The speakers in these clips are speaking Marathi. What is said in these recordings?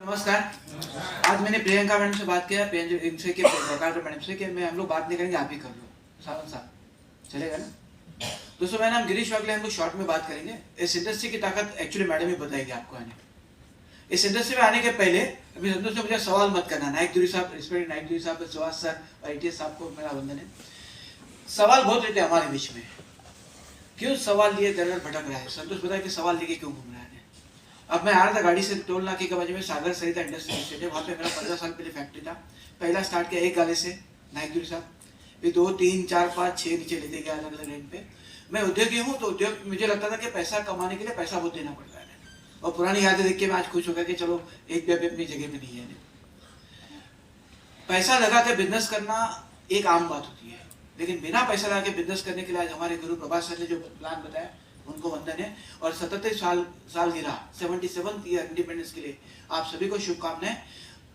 नमस्कार। आज मैंने प्रियंका मैडम से बात किया, इनसे कि प्रकाश मैडम से कि मैं हम लोग बात नहीं करेंगे, आप ही कर लो। सावन साहब चलेगा ना? दोस्तों मेरा नाम गिरीश वागले, हम लोग शॉर्ट में बात करेंगे। इस इंडस्ट्री की ताकत एक्चुअली मैडम ही बताएगी आपको। आने इस इंडस्ट्री में आने के पहले अभी संतोष से मुझे सवाल मत करना। नायक दुरी साहब, रिस्पेक्टेड नायक दुरी साहब, सुहास सर और ITS साहब को मेरा वंदन है। सवाल बहुत रहते हैं हमारे बीच में, क्यों सवाल लिए दर भटक रहा है। संतोष बताया कि सवाल लेके क्यों घूम रहा है। अब मैं आ रहा था गाड़ी से, टोल नाके के बाजू में सागर सरिता इंडस्ट्रियल एस्टेट है, वहाँ पे मेरा 15 साल पहले फैक्ट्री था। पहला स्टार्ट किया एक गाले से नायक दुरी साहब, फिर 2, 3, 4, 5, 6 नीचे लेते गए अलग अलग रेंज पे। मैं उद्योगी हूँ, तो उद्योग मुझे लगता था कि पैसा कमाने के लिए पैसा बहुत देना पड़ता है, और पुरानी यादें देख के मैं आज खुश हो गया कि चलो एक भी अभी अपनी जगह पे नहीं है। पैसा लगा के बिजनेस करना एक आम बात होती है, लेकिन बिना पैसा लगा के बिजनेस करने के लिए आज हमारे गुरु प्रभास सर ने जो प्लान बताया उनको वंदन है। और 77 साल गिरा 77th ईयर इंडिपेंडेंस के लिए आप सभी को शुभकामनाएं।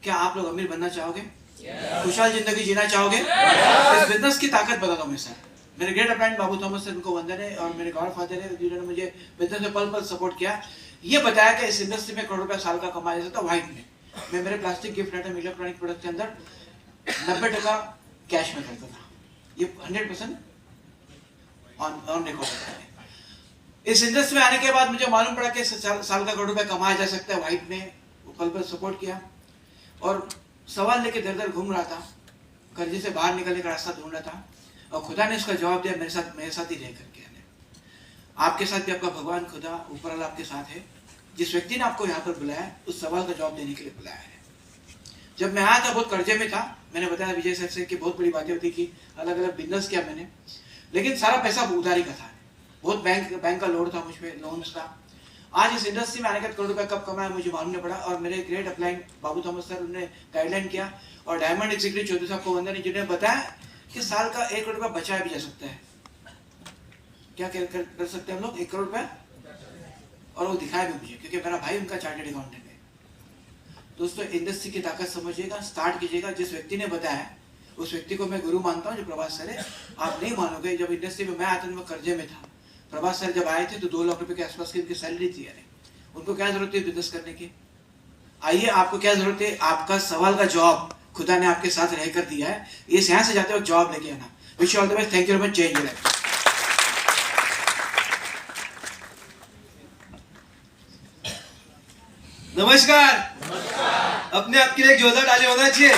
क्या आप लोग अमीर बनना चाहोगे? खुशहाल जिंदगी जीना चाहोगे? इस बिजनेस की ताकत बताता हूँ मैं सर। मेरे ग्रेट अपलाइन बाबू थॉमस सर, उनको वंदन है, और मेरे गॉड फादर है जिन्होंने मुझे बिजनेस में पल पल सपोर्ट किया। ये बताया कि इस इंडस्ट्री में करोड़ रुपया साल का कमाया जा सकता है व्हाइट में। मैं मेरे plastic gift item electronic product के अंदर 90% कैश में करता था। ये 100% ऑन रिकॉर्ड है। इस इंडस्ट्री में आने के बाद मुझे मालूम पड़ा कि साल का करोड़ रुपया कमाया जा सकता है व्हाइट में। वो पल पल सपोर्ट किया और सवाल लेके दर दर घूम रहा था, कर्जे से बाहर निकलने का रास्ता ढूंढ रहा था, और खुदा ने उसका जवाब दिया मेरे साथ ही रह करके। आपके साथ भी आपका भगवान खुदा ऊपर वाला आपके साथ है। जिस व्यक्ति ने आपको यहाँ पर बुलाया उस सवाल का जवाब देने के लिए बुलाया है। जब मैं आया था बहुत कर्जे में था, मैंने बताया विजय सर से कि बहुत बड़ी बातें होती कि अलग अलग बिजनेस किया मैंने, लेकिन सारा पैसा उधारी का था। बहुत बैंक का लोड था मुझ पर, लोन्स का। आज इस इंडस्ट्री में आने का करोड़ रुपया कब कमाया मुझे मालूम नहीं पड़ा, और मेरे ग्रेट अपलाइन बाबू थॉमस सर उन्होंने गाइडलाइन किया, और डायमंड एग्जीक्यूटिव चौधरी साहब को वंदन, जिन्होंने बताया कि साल का 1 करोड़ रुपया बचाया भी जा सकता है। क्या कर सकते हैं हम लोग 1 करोड़ रुपया, और वो दिखाया भी मुझे, क्योंकि मेरा भाई उनका चार्टर्ड अकाउंटेंट है। दोस्तों इंडस्ट्री की ताकत समझिएगा, स्टार्ट कीजिएगा। जिस व्यक्ति ने बताया उस व्यक्ति को मैं गुरु मानता हूँ, जो प्रभास सर है। आप नहीं मानोगे, जब इंडस्ट्री में मैं आता था मैं कर्जे में था। प्रभास सर जब आए थे तो 2 लाख रुपए के आसपास की उनकी सैलरी थी। यानी उनको क्या जरूरत है बिजनेस करने की? आइए, आपको क्या जरूरत है? आपका सवाल का जवाब खुदा ने आपके साथ रहकर दिया है। ये यहाँ से जाते वक्त जवाब लेके आना। Wish you all the best. Thank you very much. जय हिंद। नमस्कार। अपने आपके लिए एक जोरदार ताली होना चाहिए।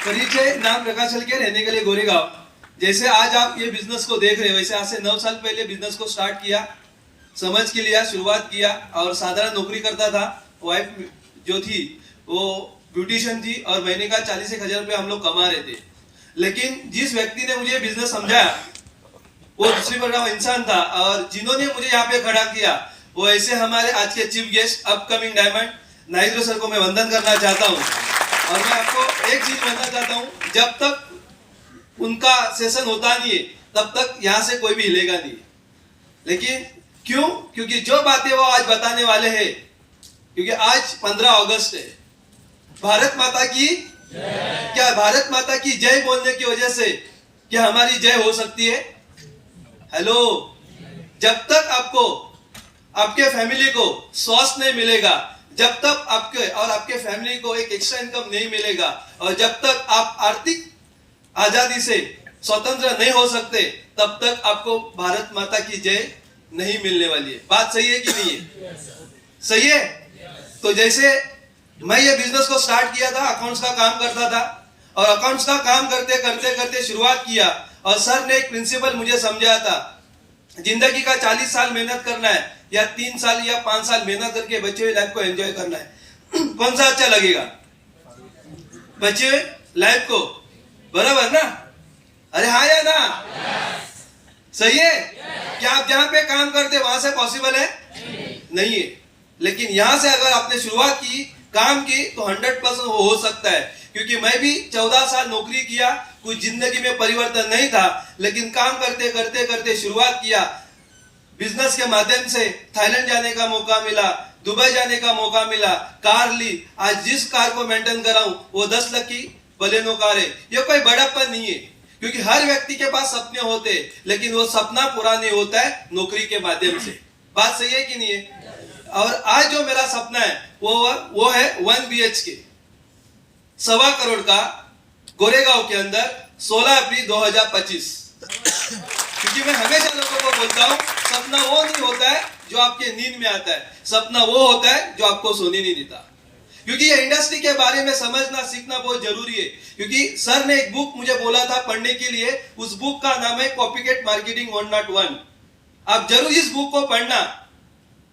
परिचय, नाम प्रकाश हलके, रहने के लिए गोरेगांव। जैसे आज आप ये बिजनेस को देख रहे हैं, वैसे आज से 9 साल पहले बिजनेस को स्टार्ट किया, समझ के लिया, शुरुआत किया, और साधारण नौकरी करता था। वाइफ जो थी वो ब्यूटिशियन थी, और महीने का 40,000 रुपये हम लोग कमा रहे थे। लेकिन जिस व्यक्ति ने मुझे बिजनेस समझाया वो दूसरी प्रकार का इंसान था, और जिन्होंने मुझे यहाँ पे खड़ा किया वो ऐसे हमारे आज के चीफ गेस्ट अपकमिंग डायमंड नाइद्रो सर को मैं वंदन करना चाहता हूँ। और मैं आपको एक चीज कहना चाहता हूँ, जब तक उनका सेशन होता नहीं है तब तक यहाँ से कोई भी हिलेगा नहीं। लेकिन क्यों? क्योंकि जो बातें वो आज बताने वाले हैं, क्योंकि आज 15 अगस्त है। भारत माता की क्या भारत माता की जय बोलने की वजह से क्या हमारी जय हो सकती है? हेलो, जब तक आपको आपके फैमिली को स्वास्थ्य नहीं मिलेगा, जब तक आपके और आपके फैमिली को एक एक्स्ट्रा इनकम नहीं मिलेगा, और जब तक आप आर्थिक आजादी से स्वतंत्र नहीं हो सकते, तब तक आपको भारत माता की जय नहीं मिलने वाली है। बात सही है कि नहीं है? सही है। तो जैसे मैं ये बिजनेस को स्टार्ट किया था, अकाउंट्स का काम करता था, और अकाउंट्स का काम करते करते करते शुरुआत किया, और सर ने एक प्रिंसिपल मुझे समझाया था, जिंदगी का 40 साल मेहनत करना है, या 3 साल या 5 साल मेहनत करके बचे हुए लाइफ को एंजॉय करना है। कौन सा अच्छा लगेगा? बचे हुए लाइफ को, बराबर ना? अरे हाँ या ना? सही है। क्या आप जहां पे काम करते वहां से पॉसिबल है? नहीं है। लेकिन यहां से अगर आपने शुरुआत की, काम की, तो 100% वो हो सकता है। क्योंकि मैं भी 14 साल नौकरी किया, कुछ जिंदगी में परिवर्तन नहीं था, लेकिन काम करते करते करते शुरुआत किया। बिजनेस के माध्यम से थाईलैंड जाने का मौका मिला, दुबई जाने का मौका मिला, कार ली। आज जिस कार को मेंटेन कर रहा हूं वो 10 लाख की बलेनो कार है। ये कोई बड़ापन नहीं है, क्योंकि हर व्यक्ति के पास सपने होते हैं, लेकिन वो सपना पूरा नहीं होता है नौकरी के माध्यम से। बात सही है कि नहीं है? और आज जो मेरा सपना है वो है 1 BHK 1.25 करोड़ का गोरेगांव के अंदर 16 अप्रैल 2025। क्योंकि मैं हमेशा लोगों को बोलता हूँ, सपना वो नहीं होता है जो आपके नींद में आता है, सपना वो होता है जो आपको सोने नहीं देता। क्योंकि ये इंडस्ट्री के बारे में समझना सीखना बहुत जरूरी है। क्योंकि सर ने एक बुक मुझे बोला था पढ़ने के लिए, उस बुक का नाम है कॉपीकैट मार्केटिंग 101। आप जरूर इस बुक को पढ़ना।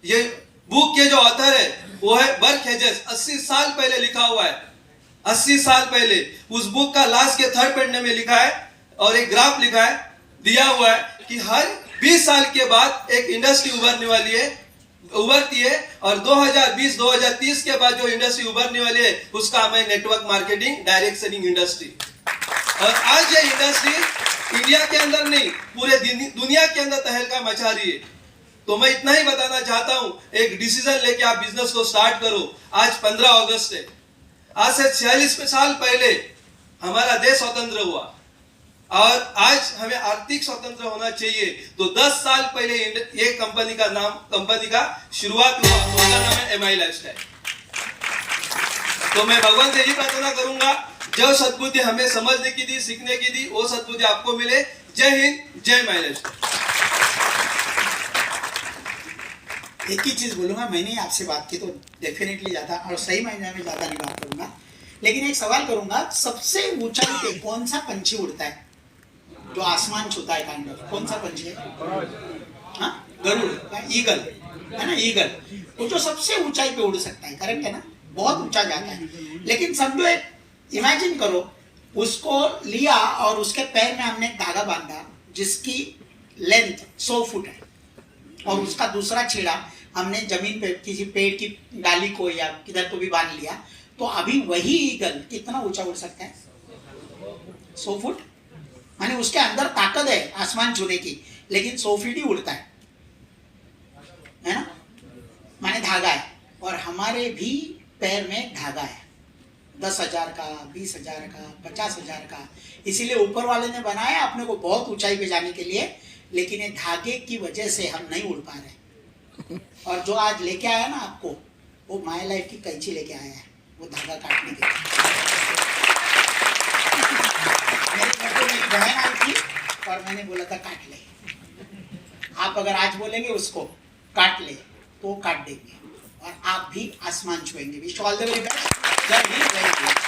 ये बुक के जो ऑथर है वो है बर्क हेजेस, 80 साल पहले लिखा हुआ है, 80 साल पहले। उस बुक का लास्ट के 3rd पन्ने में लिखा है और एक ग्राफ लिखा है, दिया हुआ है कि हर 20 साल के बाद एक इंडस्ट्री उभरती है और 2020-2030 के बाद जो इंडस्ट्री उभरने वाली है उसका नाम है network marketing direct selling industry. और आज ये इंडस्ट्री इंडिया के अंदर नहीं, पूरे दुनिया के अंदर तहलका मचा रही है। तो मैं इतना ही बताना चाहता हूं, एक डिसीजन लेके आप बिजनेस को स्टार्ट करो। आज 15 अगस्त है। आज से 46 साल पहले हमारा देश स्वतंत्र हुआ और आज हमें आर्थिक स्वतंत्र होना चाहिए। तो 10 साल पहले ये कंपनी का शुरुआत हुआ, उसका नाम है MI लाइफस्टाइल। तो मैं भगवान से यही प्रार्थना करूंगा, जो सद्बुद्धि हमें समझने की दी, सीखने की दी, वो सद्बुद्धि आपको मिले। जय हिंद, जय MI लाइफस्टाइल। एक ही चीज बोलूंगा, मैंने आपसे बात की तो डेफिनेटली ज्यादा और सही मायने में ज्यादा नहीं बात करूंगा, लेकिन एक सवाल करूंगा, सबसे ऊंचाई पे कौन सा पंछी उड़ता है जो आसमान छूता है? काइंड ऑफ कौन सा पंछी है? हाँ, गरुड़, ईगल है ना, ईगल। वो जो सबसे ऊंचाई पे उड़ सकता है, करेक्ट है ना, बहुत ऊंचा जाता है। लेकिन समझो, एक इमेजिन करो, उसको लिया और उसके पैर में हमने एक धागा बांधा जिसकी लेंथ 100 फुट है और उसका दूसरा छेड़ा हमने जमीन पे किसी पेड़ की डाली को या किधर को भी बांध लिया, तो अभी वही ईगल कितना ऊंचा उड़ सकता है? 100 फुट। माने उसके अंदर ताकत है आसमान छूने की, लेकिन 100 फीट ही उड़ता है ना, माने धागा है। और हमारे भी पैर में धागा है, 10,000 का, 20,000 का, 50,000 का। इसीलिए ऊपर वाले ने बनाया अपने को बहुत ऊंचाई पे जाने के लिए, लेकिन ये धागे की वजह से हम नहीं उड़ पा रहे। और जो आज लेके आया ना आपको, वो माय लाइफ की कैंची लेके आया है, वो धागा काटने के लिए। मेरे घर पे मेरी बहन आई थी और मैंने बोला था काट ले। आप अगर आज बोलेंगे उसको काट ले तो वो काट देंगे और आप भी आसमान छुएंगे। Wish all the very best. जय हिंद, जय हिंद।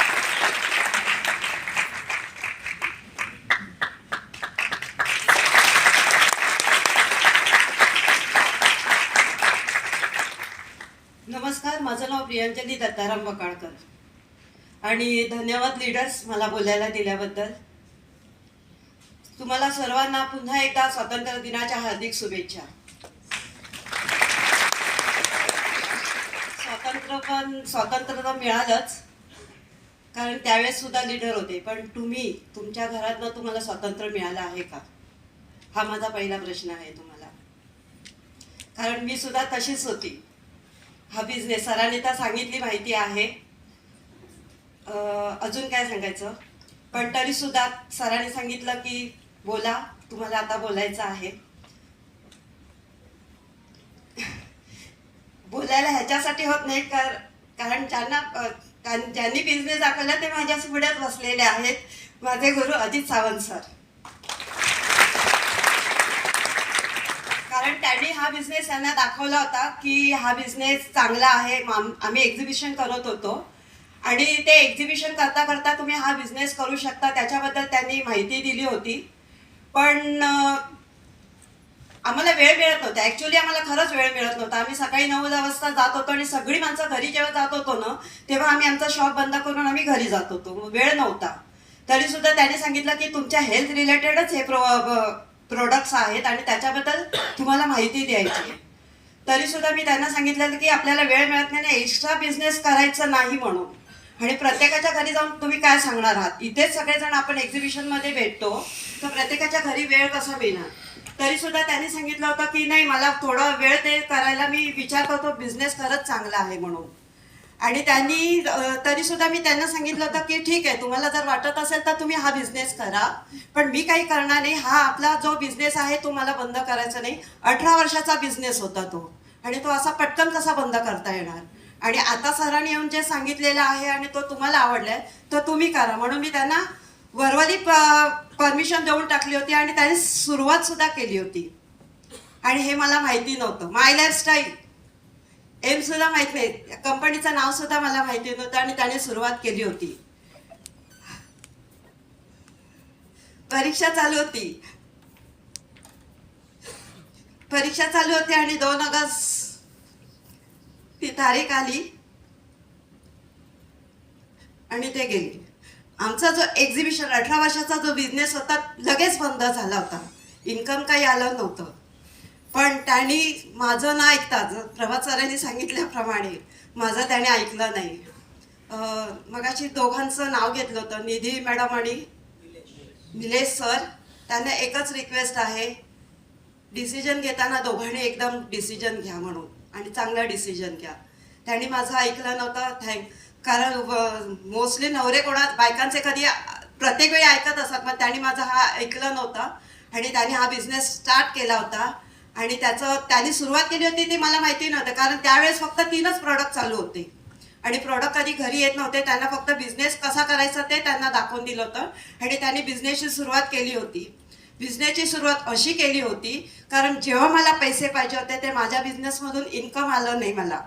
नमस्कार, माझं नाव प्रियांजली दत्ताराम बकाळकर आणि धन्यवाद लीडर्स मला बोलायला दिल्याबद्दल। तुम्हाला सर्वांना पुन्हा एकदा स्वातंत्र्य दिनाच्या हार्दिक शुभेच्छा। स्वातंत्र्य तर मिळालंच, कारण त्यावेळेस सुद्धा लीडर होते, पण तुम्ही तुमच्या घरातनं तुम्हाला स्वातंत्र्य मिळालं आहे का, हा माझा पहिला प्रश्न आहे तुम्हाला। कारण मी सुद्धा तशीच होती। हा बिझनेस सरांनी तर सांगितली माहिती आहे, अजून काय सांगायचं, पण तरी सुद्धा सरांनी सांगितलं की बोला, तुम्हाला आता बोलायचं आहे। बोलायला ह्याच्यासाठी होत नाही, कारण ज्यांनी बिझनेस दाखवला ते माझ्या पुढ्यात बसलेले आहेत, माझे गुरु अजित सावंत सर। कारण त्यांनी हा बिझनेस त्यांना दाखवला होता की हा बिझनेस चांगला आहे। आम्ही एक्झिबिशन करत होतो आणि ते एक्झिबिशन करता करता तुम्ही हा बिझनेस करू शकता, त्याच्याबद्दल त्यांनी माहिती दिली होती। पण आम्हाला वेळ मिळत नव्हता, ॲक्च्युली आम्हाला खरंच वेळ मिळत नव्हता। आम्ही सकाळी 9 वाजता जात होतो आणि सगळी माणसं घरी जेव्हा जात होतो ना, तेव्हा आम्ही आमचा शॉप बंद करून आम्ही घरी जात होतो, वेळ नव्हता। तरी सुद्धा त्यांनी सांगितलं की तुमच्या हेल्थ रिलेटेडच हे प्रोडक्ट्स आहेत आणि त्याच्याबद्दल तुम्हाला माहिती द्यायची आहे। तरी सुद्धा मी त्यांना सांगितलेलं की आपल्याला वेळ मिळत नाही, एक्स्ट्रा बिझनेस करायचं नाही म्हणून। आणि प्रत्येकाच्या घरी जाऊन तुम्ही काय सांगणार आहात, इथेच सगळेजण आपण एक्झिबिशनमध्ये भेटतो, तर प्रत्येकाच्या घरी वेळ कसा मिळणार। तरी सुद्धा त्यांनी सांगितलं होतं की नाही, मला थोडा वेळ ते करायला मी विचार करतो, बिझनेस खरंच चांगला आहे म्हणून। आणि त्यांनी तरी सुद्धा मी त्यांना सांगितलं होतं की ठीक आहे, तुम्हाला जर वाटत असेल तर तुम्ही हा बिझनेस करा, पण मी काही करणार नाही। हा आपला जो बिझनेस आहे तो मला बंद करायचा नाही। 18 वर्षाचा बिझनेस होता तो, आणि तो असा पटकन कसा बंद करता येणार. आणि आता सरांनी येऊन जे सांगितलेलं आहे आणि तो तुम्हाला आवडलाय तर तुम्ही करा, म्हणून मी त्यांना वरवली परमिशन देऊन टाकली होती आणि त्यांनी सुरुवात सुद्धा केली होती. आणि हे मला माहिती नव्हतं. माय लाईफस्टाईल एम सुद्धा माहित नाही, कंपनीचं नाव सुद्धा मला माहिती नव्हतं आणि त्याने सुरुवात केली होती. परीक्षा चालू होती आणि 2 ऑगस्ट ती तारीख आली आणि ते गेले. आमचा जो एक्झिबिशन 18 वर्षाचा जो बिझनेस होता लगेच बंद झाला होता, इन्कम काही आलं नव्हतं. पण त्यांनी माझं न ऐकता प्रभात सरांनी सांगितल्याप्रमाणे माझं त्याने ऐकलं नाही. मगाशी दोघांचं नाव घेतलं होतं, निधी मॅडम आणि निलेश सर. त्यांना एकच रिक्वेस्ट आहे, डिसिजन घेताना दोघांनी एकदम डिसिजन घ्या म्हणून आणि चांगला डिसिजन घ्या. त्यांनी माझं ऐकलं नव्हतं. कारण मोस्टली नवरे बायकांचे कधी प्रत्येक वेळी ऐकत असतात, पण त्यांनी माझं हा ऐकलं नव्हतं आणि त्यांनी हा बिझनेस स्टार्ट केला होता. आणि त्यांनी सुरुवात केली होती ती मला माहिती नव्हतं, कारण त्यावेळेस फक्त 3च प्रॉडक्ट चालू होते आणि प्रॉडक्ट कधी घरी येत नव्हते. त्यांना फक्त बिझनेस कसा करायचा ते त्यांना दाखवून दिलं होतं आणि त्यांनी बिझनेसची सुरुवात केली होती. बिझनेसची सुरुवात अशी केली होती कारण जेव्हा मला पैसे पाहिजे होते ते माझ्या बिझनेसमधून इन्कम आलं नाही मला.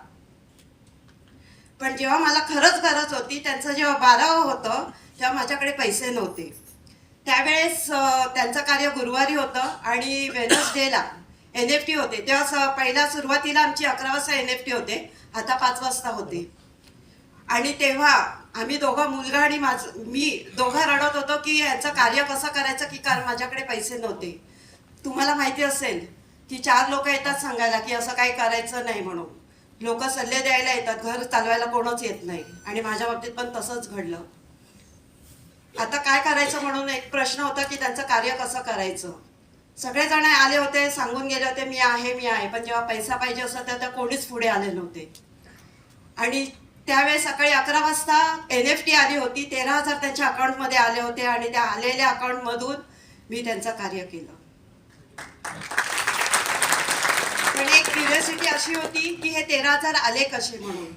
पण जेव्हा मला खरंच गरज होती, त्यांचं जेव्हा 12वं होतं तेव्हा माझ्याकडे पैसे नव्हते. त्यावेळेस त्यांचं कार्य गुरुवारी होतं आणि वेडनेसडेला NFT होते. तेव्हा पहिला सुरुवातीला आमची 11 वाजता NFT होते, आता 5 वाजता होते. आणि तेव्हा आम्ही दोघं, मुलगा आणि मी दोघं रडत होतो की यांचं कार्य कसं करायचं, की कारण माझ्याकडे पैसे नव्हते. तुम्हाला माहिती असेल की 4 लोक येतात सांगायला की असं काही करायचं नाही म्हणून. लोक सल्ले द्यायला येतात, घर चालवायला कोणच येत नाही. आणि माझ्या बाबतीत पण तसंच घडलं. आता काय करायचं म्हणून एक प्रश्न होता की त्यांचं कार्य कसं करायचं. सगळेजण आले होते, सांगून गेले होते मी आहे, पण जेव्हा पैसा पाहिजे असता तेव्हा कोणीच पुढे आले नव्हते. आणि त्यावेळेस सकाळी 11 वाजता NFT आली होती, 13,000 त्यांच्या अकाउंटमध्ये आले होते आणि त्या आलेल्या अकाउंटमधून मी त्यांचं कार्य केलं. पण एक क्युरिओसिटी अशी होती की हे 13,000 आले कसे म्हणून.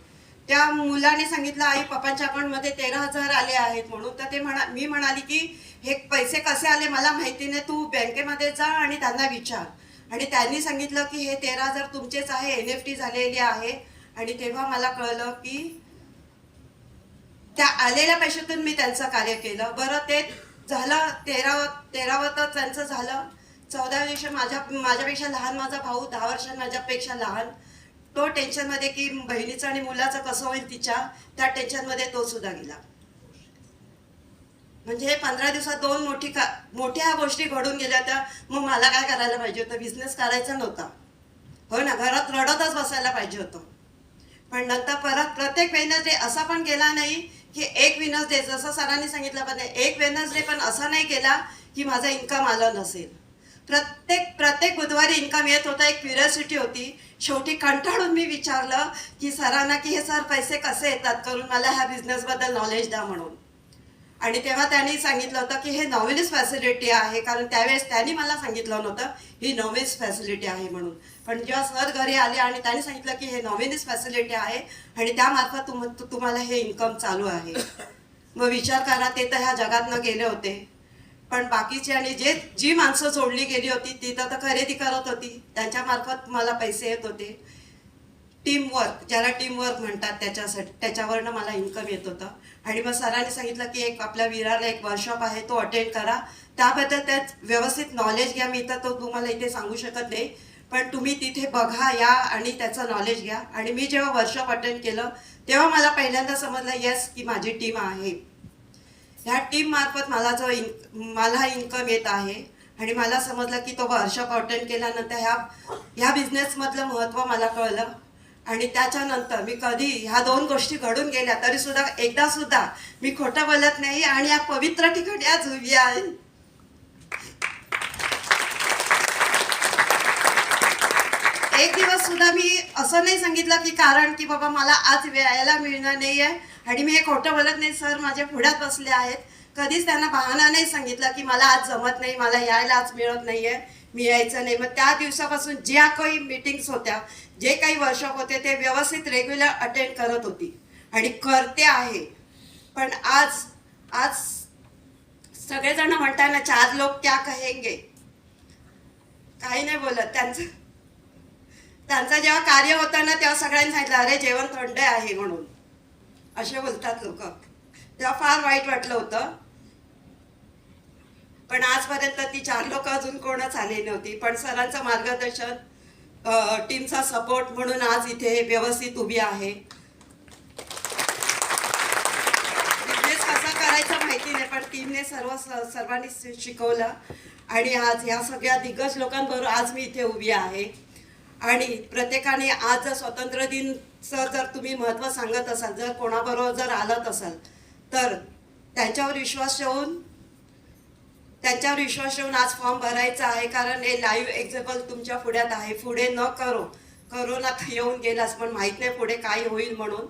त्या मुलाने सांगितलं आई पप्पांच्या अकाउंटमध्ये 13,000 आले आहेत म्हणून. तर मी म्हणाली की हे पैसे कसे आले मला माहिती नाही, तू बँकेमध्ये जा आणि त्यांना विचार. आणि त्यांनी सांगितलं की हे 13,000 तुमचेच आहे, NFT झालेली आहे. आणि तेव्हा मला कळलं की त्या आलेल्या पैशातून मी त्यांचं कार्य केलं. बरं ते झालं 13वं तर त्यांचं झालं. 14व्या दिवशी माझ्यापेक्षा लहान माझा भाऊ, 10 वर्षांनी माझ्यापेक्षा लहान, तो टेन्शनमध्ये की बहिणीचं आणि मुलाचं कसं होईल तिच्या, त्या टेन्शनमध्ये तो सुद्धा गेला. म्हणजे 15 दिवसात 2 मोठ्या गोष्टी घडून गेल्या होत्या. मग मला काय करायला पाहिजे होतं, बिझनेस करायचा नव्हता हो ना, घरात रडतच बसायला पाहिजे होतं. पण नंतर परत प्रत्येक वेडनेसडे असा पण गेला नाही की एक वेडनेसडे, जसं सरांनी सांगितलं पण एक वेडनेसडे पण असा नाही गेला की माझा इन्कम आलं नसेल. प्रत्येक बुधवारी इन्कम येत होता. एक क्युरिओसिटी होती. शेवटी कंटाळून मी विचारलं की सरांना की हे सर पैसे कसे येतात करून मला ह्या बिझनेसबद्दल नॉलेज द्या म्हणून. आणि तेव्हा त्यांनी सांगितलं होतं की हे नॉमिनीज फॅसिलिटी आहे, कारण त्यावेळेस त्यांनी मला सांगितलं नव्हतं ही नॉमिनीज फॅसिलिटी आहे म्हणून. पण जेव्हा सर घरी आले आणि त्यांनी सांगितलं की हे नॉमिनीज फॅसिलिटी आहे आणि त्यामार्फत तुम्हाला हे इन्कम चालू आहे. मग विचार करा, ते तर ह्या जगातनं गेले होते, पण बाकीचे आणि जी माणसं जोडली गेली होती ती तर खरेदी करत होती, त्यांच्यामार्फत मला पैसे येत होते. टीमवर्क, ज्याला टीमवर्क म्हणतात, त्याच्यावरनं मला इन्कम येत होतं. आणि मग सरांनी सांगितलं की एक आपल्या विरारला एक वर्कशॉप आहे, तो अटेंड करा, त्याबद्दल त्यात व्यवस्थित नॉलेज घ्या. मी तर तो तुम्हाला इथे सांगू शकत नाही, पण तुम्ही तिथे बघा या आणि त्याचं नॉलेज घ्या. आणि मी जेव्हा वर्कशॉप अटेंड केलं तेव्हा मला पहिल्यांदा समजलं येस की माझी टीम आहे. ह्या टीम मार्फत मला इन्कम येत आहे. आणि मला समजलं की तो वर्कशॉप अटेंड केल्यानंतर ह्या बिझनेसमधलं महत्त्व मला कळलं. आणि त्याच्यानंतर मी कधी ह्या 2 गोष्टी घडून गेल्या तरी सुद्धा एकदा सुद्धा मी खोटं बोलत नाही आणि या पवित्र ठिकाणी आज उभी आहे. एक दिवस सुद्धा मी असं नाही सांगितलं की कारण की बाबा मला आज यायला मिळणार नाहीये आणि मी हे खोटं बोलत नाही, सर माझ्या पुढ्यात बसले आहेत. कधीच त्यांना बहाणा नाही सांगितलं की मला आज जमत नाही, मला यायला आज मिळत नाहीये. मी यायचं नाही. मग त्या दिवसापासून ज्या काही मीटिंग्स होत्या, जे काही वर्कशॉप होते, ते व्यवस्थित रेग्युलर अटेंड करत होती आणि करते आहे. पण आज आज सगळेजण म्हणतात ना, 4 लोग क्या कहेंगे, काही नाही बोलत. त्यांचं जेव्हा कार्य होतं ना, तेव्हा सगळ्यांनी सांगितलं अरे जेवण थंड आहे म्हणून, असे बोलतात लोक. तेव्हा फार वाईट वाटलं होतं. पण आजपर्यंत ती 4 लोक अजून कोणच आली नव्हती. पण सरांचं मार्गदर्शन, टीमचा सपोर्ट म्हणून आज इथे व्यवस्थित उभी आहे. बिझनेस कसा करायचा माहिती नाही, पण टीमने सर्वांनी शिकवलं आणि आज ह्या सगळ्या दिग्गज लोकांबरोबर आज मी इथे उभी आहे. आणि प्रत्येकाने आज जर स्वातंत्र्य दिनचं जर तुम्ही महत्त्व सांगत असाल, जर कोणाबरोबर जर आलात असाल, तर त्यांच्यावर विश्वास ठेवून आज फॉर्म भरायचा आहे. कारण हे लाईव्ह एक्झाम्पल तुमच्या पुढ्यात आहे. पुढे न करोना येऊन गेलास, पण माहीत नाही पुढे काय होईल म्हणून.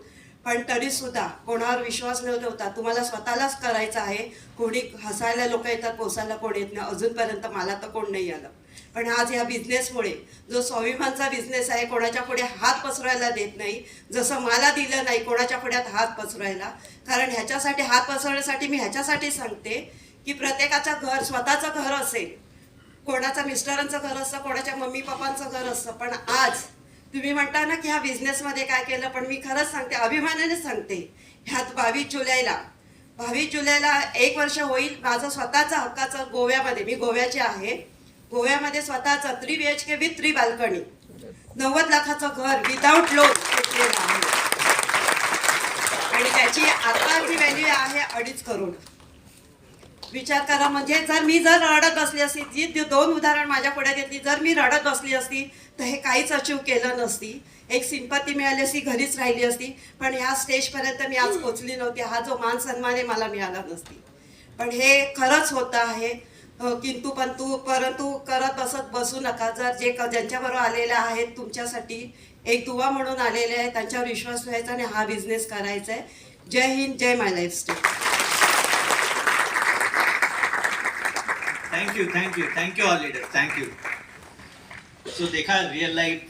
पण तरी सुद्धा कोणावर विश्वास न ठेवता तुम्हाला स्वतःलाच करायचं आहे. कोणी हसायला लोक येतात, पोसायला कोण येत नाही. अजूनपर्यंत मला तर कोण नाही आलं. पण आज ह्या बिझनेसमुळे, जो स्वाभिमानचा बिझनेस आहे, कोणाच्या पुढे हात पसरायला देत नाही. जसं मला दिलं नाही कोणाच्या पुढे हात पसरायला. कारण ह्याच्यासाठी हात पसरण्यासाठी मी ह्याच्यासाठी सांगते की प्रत्येकाचं घर, स्वतःचं घर असेल. कोणाचं मिस्टरांचं घर असतं, कोणाच्या मम्मी पप्पांचं घर असतं. पण आज तुम्ही म्हणता ना की ह्या बिझनेसमध्ये काय केलं, पण मी खरंच सांगते, अभिमानाने सांगते, ह्यात 22 जुलैला 1 वर्ष होईल माझं स्वतःचं हक्काचं गोव्यामध्ये, मी गोव्याचे आहे, गोव्यामध्ये स्वतःचं 3 BHK विथ 3 बाल्कनी 90 लाखाचं घर विदाऊट लोन घेतलेलं आहे. आणि त्याची आताची व्हॅल्यू आहे 2.5 करोड. विचार करा. म्हणजे जर रडत बसली असती, जी 2 उदाहरण माझ्या पुढे घेतली, जर मी रडत बसली असती तर हे काहीच अचीव केलं नसती. एक सिंपत्ती मिळाली असती, घरीच राहिली असती. पण ह्या स्टेजपर्यंत मी आज पोचली नव्हती. हा जो मान सन्मान आहे मला मिळाला नसती. पण हे खरंच होतं आहे. परंतु करत बसू नका. ज्यांच्याबरोबर आलेल्या आहेत तुमच्यासाठी एक दुवा म्हणून आलेले आहे, त्यांच्यावर विश्वास ठेवायचा आणि हा बिझनेस करायचा आहे. जय हिंद, जय my lifestyle. Thank you all leaders, thank you. So देखा रियल लाइफ